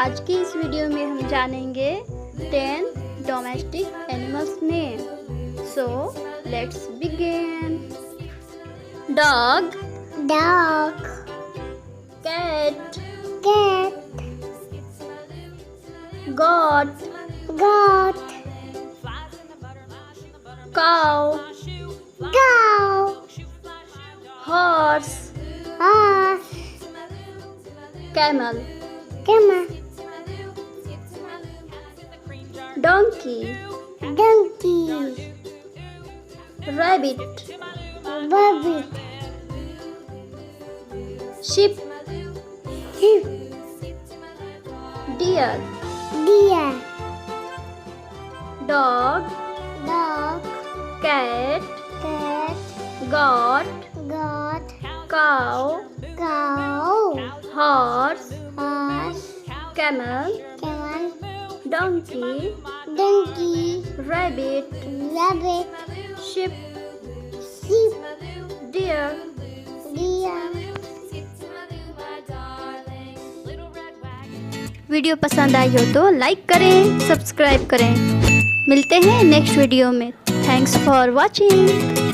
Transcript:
आज की इस वीडियो में हम जानेंगे 10 domestic animals name. So let's begin. Dog, dog, cat, cat, goat, goat, cow, cow, horse, horse, camel, camel, donkey, donkey, rabbit, rabbit, sheep, sheep, deer, deer, dog, dog, cat, cat, goat, goat, cow, cow, horse, horse, camel, camel, donkey, donkey, rabbit, rabbit, sheep, sheep, deer। deer. Video पसंद आई हो तो like करें, subscribe करें। मिलते हैं next video में। Thanks for watching.